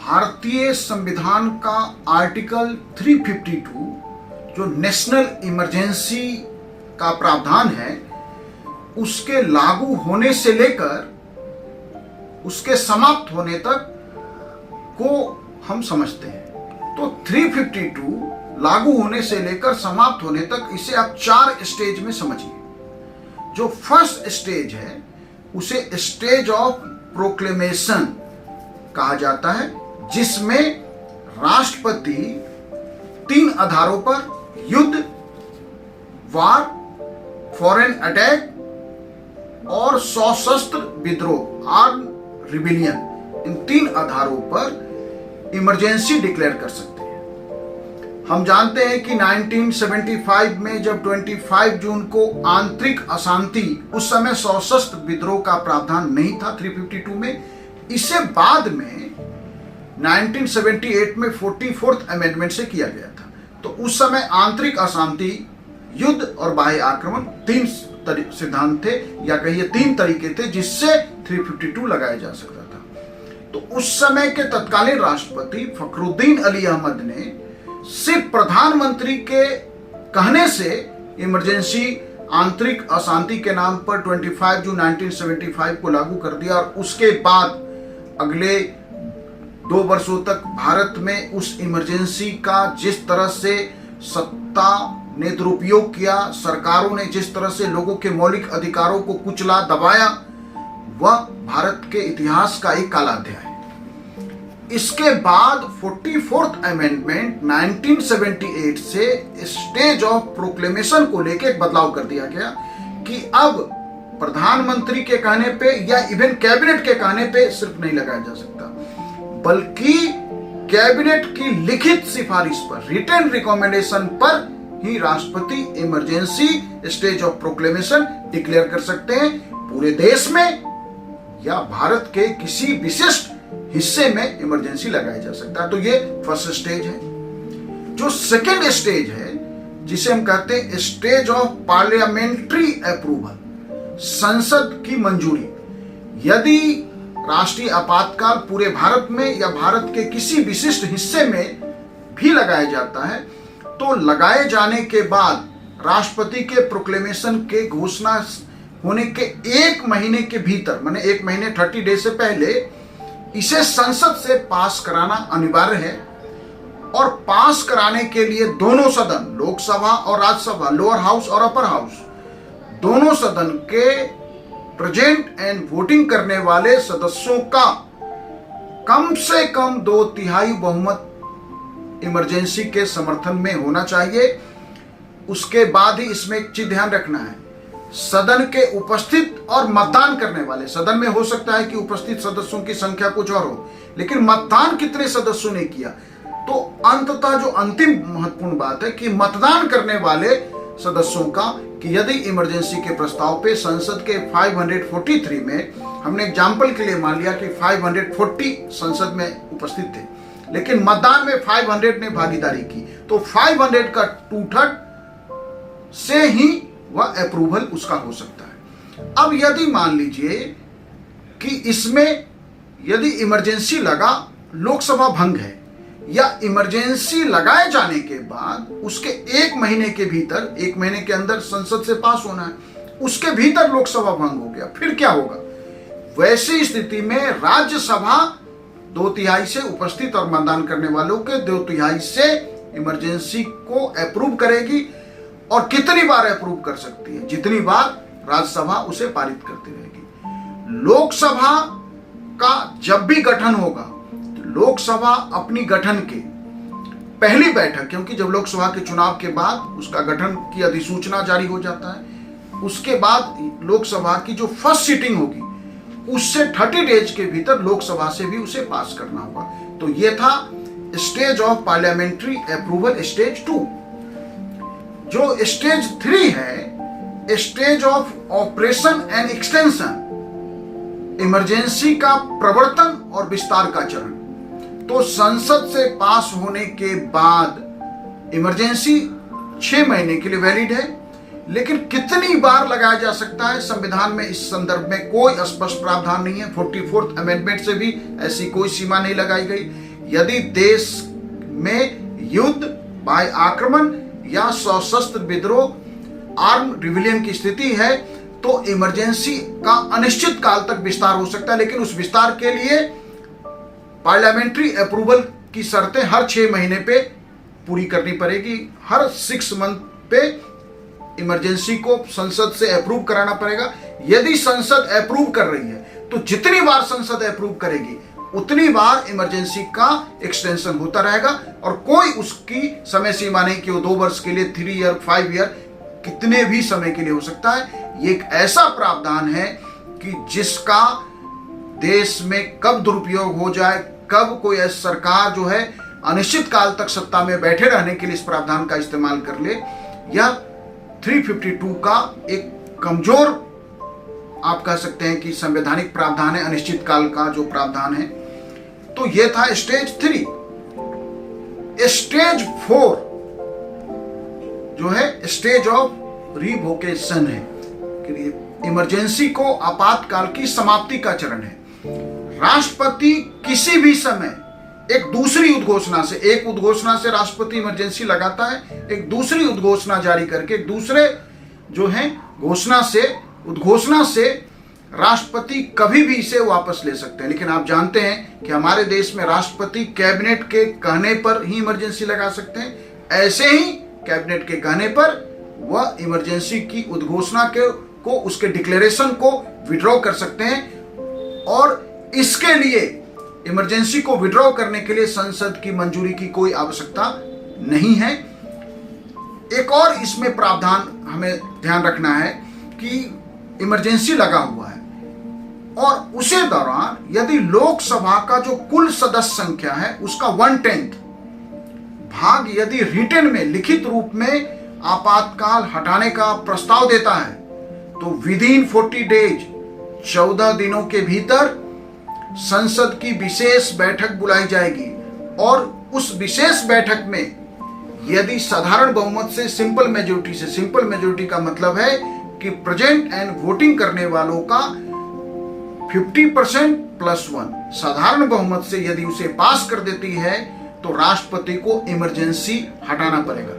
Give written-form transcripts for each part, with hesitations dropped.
भारतीय संविधान का आर्टिकल 352 जो नेशनल इमरजेंसी का प्रावधान है, उसके लागू होने से लेकर उसके समाप्त होने तक को हम समझते हैं। तो 352 लागू होने से लेकर समाप्त होने तक इसे आप 4 स्टेज में समझिए। जो फर्स्ट स्टेज है उसे स्टेज ऑफ प्रोक्लेमेशन कहा जाता है, जिसमें राष्ट्रपति 3 आधारों पर युद्ध, वार, फॉरेन अटैक और सशस्त्र विद्रोह, आर्म रिबिलियन, इन 3 आधारों पर इमरजेंसी डिक्लेयर कर सकते हैं। हम जानते हैं कि 1975 में जब 25 जून को आंतरिक अशांति, उस समय सशस्त्र विद्रोह का प्रावधान नहीं था 352 में। इसे बाद में 1978 में 44th अमेंडमेंट से किया गया था। तो उस समय आंतरिक अशांति, युद्ध और बाह्य आक्रमण 3 सिद्धांत थे, या कहिए 3 तरीके थे जिससे 352 लगाया जा सकता था। तो उस समय के तत्कालीन राष्ट्रपति फखरुद्दीन अली अहमद ने सिर्फ प्रधानमंत्री के कहने से इमरजेंसी आंतरिक अशांति के नाम पर 25 जून 1975 को लागू कर दिया, और उसके बाद अगले 2 वर्षों तक भारत में उस इमरजेंसी का जिस तरह से सत्ता ने दुरुपयोग किया, सरकारों ने जिस तरह से लोगों के मौलिक अधिकारों को कुचला, दबाया, वह भारत के इतिहास का एक काला अध्याय है। इसके बाद 44th अमेंडमेंट 1978 से स्टेज ऑफ प्रोक्लेमेशन को लेकर एक बदलाव कर दिया गया कि अब प्रधानमंत्री के कहने पे या इवन कैबिनेट के कहने पे सिर्फ नहीं लगाया जा सकता, बल्कि कैबिनेट की लिखित सिफारिश पर, रिटन रिकमेंडेशन पर ही राष्ट्रपति emergency stage of proclamation declare कर सकते हैं, पूरे देश में या भारत के किसी विशिष्ट हिस्से में इमरजेंसी लगाया जा सकता है। तो ये फर्स्ट स्टेज है। जो सेकेंड स्टेज है, जिसे हम कहते हैं स्टेज ऑफ पार्लियामेंट्री अप्रूवल, संसद की मंजूरी। यदि राष्ट्रीय आपातकाल पूरे भारत में या भारत के किसी विशिष्ट हिस्से में भी लगाया जाता है, तो लगाए जाने के बाद राष्ट्रपति के प्रोक्लेमेशन के घोषणा होने के 1 महीने के भीतर, माने 1 महीने 30 डेज से पहले इसे संसद से पास कराना अनिवार्य है। और पास कराने के लिए दोनों सदन, लोकसभा और राज्यसभा, लोअर हाउस और अपर हाउस, दोनों सदन के प्रेजेंट एंड वोटिंग करने वाले सदस्यों का कम से कम 2/3 बहुमत इमरजेंसी के समर्थन में होना चाहिए। उसके बाद ही इसमें एक चीज ध्यान रखना है, सदन के उपस्थित और मतदान करने वाले, सदन में हो सकता है कि उपस्थित सदस्यों की संख्या कुछ और हो, लेकिन मतदान कितने सदस्यों ने किया, तो अंततः जो अंतिम महत्वपूर्ण बात है कि मतदान करने वाले सदस्यों का, कि यदि इमरजेंसी के प्रस्ताव पे संसद के 543 में, हमने एग्जाम्पल के लिए मान लिया कि 540 संसद में उपस्थित थे, लेकिन मतदान में 500 ने भागीदारी की, तो 500 का 2/3 से ही वह अप्रूवल उसका हो सकता है। अब यदि मान लीजिए कि इसमें यदि इमरजेंसी लगा, लोकसभा भंग है, या इमरजेंसी लगाए जाने के बाद उसके 1 महीने के भीतर, 1 महीने के अंदर संसद से पास होना है, उसके भीतर लोकसभा भंग हो गया, फिर क्या होगा? वैसी स्थिति में राज्यसभा 2/3 से उपस्थित और मतदान करने वालों के 2/3 से इमरजेंसी को अप्रूव करेगी, और कितनी बार अप्रूव कर सकती है? जितनी बार राज्यसभा उसे पारित करती रहेगी। लोकसभा का जब भी गठन होगा, तो लोकसभा अपनी गठन के पहली बैठक, क्योंकि जब लोकसभा के चुनाव के बाद उसका गठन की अधिसूचना जारी हो जाता है, उसके बाद लोकसभा की जो फर्स्ट सीटिंग होगी, उससे 30 डेज के भीतर लोकसभा से भी उसे पास करना होगा। तो यह था stage of parliamentary approval, stage 2। जो स्टेज 3 है, stage of operation and extension, emergency का प्रवर्तन और विस्तार का चरण। तो संसद से पास होने के बाद इमरजेंसी 6 महीने के लिए वैलिड है, लेकिन कितनी बार लगाया जा सकता है, संविधान में इस संदर्भ में कोई स्पष्ट प्रावधान नहीं है। 44th अमेंडमेंट से भी ऐसी कोई सीमा नहीं लगाई गई। यदि देश में युद्ध, बाह्य आक्रमण या सशस्त्र विद्रोह, आर्म रिविलियन की स्थिति है, तो इमरजेंसी का अनिश्चित काल तक विस्तार हो सकता है। लेकिन उस विस्तार के लिए पार्लियामेंट्री अप्रूवल की शर्तें हर 6 महीने पे पूरी करनी पड़ेगी। हर 6 मंथ पे इमरजेंसी को संसद से अप्रूव कराना पड़ेगा। यदि संसद अप्रूव कर रही है तो जितनी बार संसद अप्रूव करेगी उतनी बार इमरजेंसी का एक्सटेंशन होता रहेगा, और कोई उसकी समय सीमा नहीं कि वो 2 वर्ष के लिए, 3 ईयर, 5 ईयर, कितने भी समय के लिए हो सकता है। ये एक ऐसा प्रावधान है कि जिसका देश में कब दुरुपयोग हो जाए, कब कोई ऐसी सरकार जो है अनिश्चित काल तक सत्ता में बैठे रहने के लिए इस प्रावधान का इस्तेमाल कर ले, यह 352 का एक कमजोर, आप कह सकते हैं कि संवैधानिक प्रावधान है, अनिश्चित काल का जो प्रावधान है। तो यह था स्टेज 3। स्टेज 4 जो है स्टेज ऑफ रिवोकेशन है, इमरजेंसी को आपातकाल की समाप्ति का चरण है। राष्ट्रपति किसी भी समय एक दूसरी उद्घोषणा से, एक उद्घोषणा से राष्ट्रपति इमरजेंसी लगाता है, एक दूसरी उद्घोषणा जारी करके, एक दूसरे जो है उद्घोषणा से राष्ट्रपति कभी भी इसे वापस ले सकते हैं। लेकिन आप जानते हैं कि हमारे देश में राष्ट्रपति कैबिनेट के कहने पर ही इमरजेंसी लगा सकते हैं। ऐसे ही कैबिनेट के कहने पर वह इमरजेंसी की उद्घोषणा को, उसके डिक्लेरेशन को विड्रॉ कर सकते हैं, और इसके लिए इमरजेंसी को विड्रॉ करने के लिए संसद की मंजूरी की कोई आवश्यकता नहीं है। एक और इसमें प्रावधान हमें ध्यान रखना है कि इमरजेंसी लगा हुआ है और उसी दौरान यदि लोकसभा का जो कुल सदस्य संख्या है उसका 1/10 भाग यदि रिटन में, लिखित रूप में आपातकाल हटाने का प्रस्ताव देता है, तो विदिन 40 डेज, 14 दिनों के भीतर संसद की विशेष बैठक बुलाई जाएगी, और उस विशेष बैठक में यदि साधारण बहुमत से, सिंपल मेजोरिटी से, सिंपल मेजोरिटी का मतलब है कि प्रेजेंट एंड वोटिंग करने वालों का 50% + 1 साधारण बहुमत से यदि उसे पास कर देती है तो राष्ट्रपति को इमरजेंसी हटाना पड़ेगा।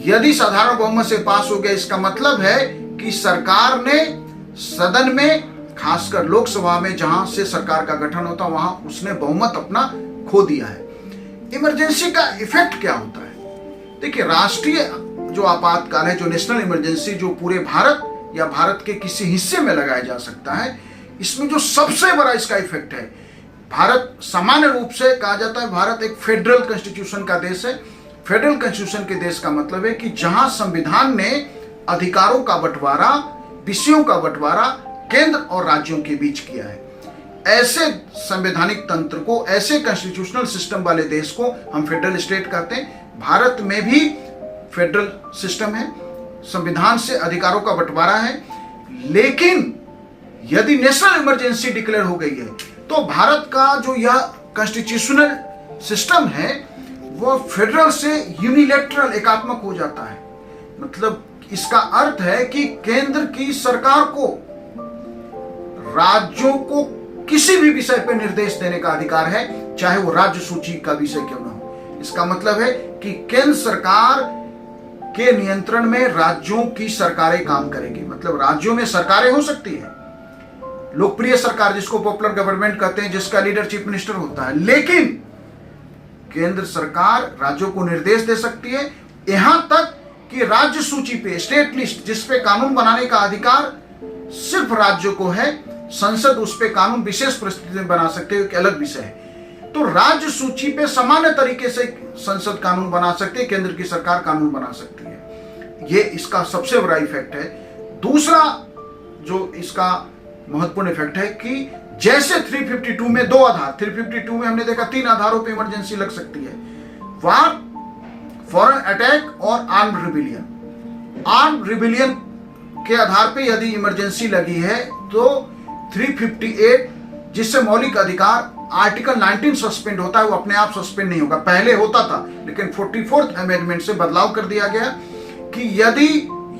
यदि साधारण बहुमत से पास हो गया, इसका मतलब है कि सरकार ने सदन में, खासकर लोकसभा में जहां से सरकार का गठन होता वहां उसने बहुमत अपना खो दिया है। इमरजेंसी का इफेक्ट क्या होता है? देखिए, राष्ट्रीय जो आपातकाल है, जो नेशनल इमरजेंसी, जो पूरे भारत या भारत के किसी हिस्से में लगाया जा सकता है, इसमें जो सबसे बड़ा इसका इफेक्ट है, भारत सामान्य रूप से कहा जाता है भारत एक फेडरल कॉन्स्टिट्यूशन का देश है। फेडरल कॉन्स्टिट्यूशन के देश का मतलब है कि जहां संविधान ने अधिकारों का बंटवारा, विषयों का बंटवारा केंद्र और राज्यों के बीच किया है। ऐसे संवैधानिक तंत्र को, ऐसे कॉन्स्टिट्यूशनल सिस्टम वाले देश को हम फेडरल स्टेट कहते हैं। भारत में भी फेडरल सिस्टम है, संविधान से अधिकारों का बंटवारा है। लेकिन यदि नेशनल इमरजेंसी डिक्लेयर हो गई है तो भारत का जो यह कॉन्स्टिट्यूशनल सिस्टम है वो फेडरल से यूनिलैटरल, एकात्मक हो जाता है। मतलब इसका अर्थ है कि केंद्र की सरकार को राज्यों को किसी भी विषय पर निर्देश देने का अधिकार है, चाहे वो राज्य सूची का विषय क्यों ना हो। इसका मतलब है कि केंद्र सरकार के नियंत्रण में राज्यों की सरकारें काम करेंगी। मतलब राज्यों में सरकारें हो सकती है, लोकप्रिय सरकार जिसको पॉपुलर गवर्नमेंट कहते हैं, जिसका लीडर चीफ मिनिस्टर होता है, लेकिन केंद्र सरकार राज्यों को निर्देश दे सकती है। यहां तक कि राज्य सूची पे, स्टेट लिस्ट, जिस पे कानून बनाने का अधिकार सिर्फ राज्यों को है, संसद उस पे कानून विशेष परिस्थिति में बना सकते हैं, एक अलग विषय है। तो राज्य सूची पे सामान्य तरीके से संसद कानून बना सकती है, केंद्र की सरकार कानून बना सकती है। ये इसका सबसे बड़ा इफेक्ट है। दूसरा जो इसका महत्वपूर्ण इफेक्ट है कि जैसे 352 में 2 आधार, 352 में हमने देखा 3 आधारों पे इमरजेंसी लग सकती है, वार, फॉरेन अटैक और आर्म्ड रिबेलियन। आर्म्ड रिबेलियन के आधार पे यदि इमरजेंसी लगी है तो 358, जिससे मौलिक अधिकार आर्टिकल 19 सस्पेंड होता है, वो अपने आप सस्पेंड नहीं होगा। पहले होता था, लेकिन 44th अमेंडमेंट से बदलाव कर दिया गया कि यदि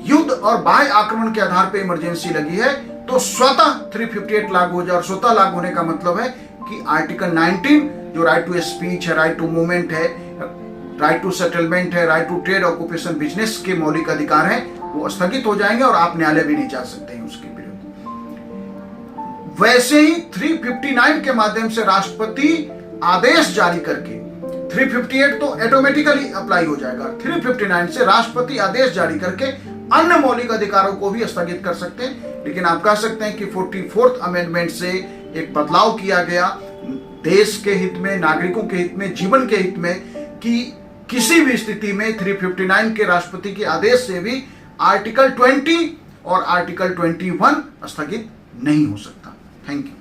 युद्ध और बाह्य आक्रमण के आधार पर इमरजेंसी लगी है तो स्वतः 358 लागू हो जाए। और स्वतः लागू होने का मतलब है कि आर्टिकल 19 जो राइट टू स्पीच है, राइट टू मूवमेंट है, राइट टू सेटलमेंट है, right to trade, occupation, business के मौलिक अधिकार हैं, वो स्थगित हो जाएंगे और आप न्यायालय भी नहीं जा सकते हैं उसके विरुद्ध। वैसे ही 359 के माध्यम से राष्ट्रपति आदेश जारी करके, 358 तो ऑटोमेटिकली अप्लाई हो जाएगा, 359 से राष्ट्रपति आदेश जारी करके अन्य मौलिक अधिकारों को भी स्थगित कर सकते हैं। लेकिन आप कह सकते हैं कि 44th अमेंडमेंट से एक बदलाव किया गया देश के हित में, नागरिकों के हित में, जीवन के हित में, कि किसी भी स्थिति में 359 के राष्ट्रपति के आदेश से भी आर्टिकल 20 और आर्टिकल 21 स्थगित नहीं हो सकता। Thank you.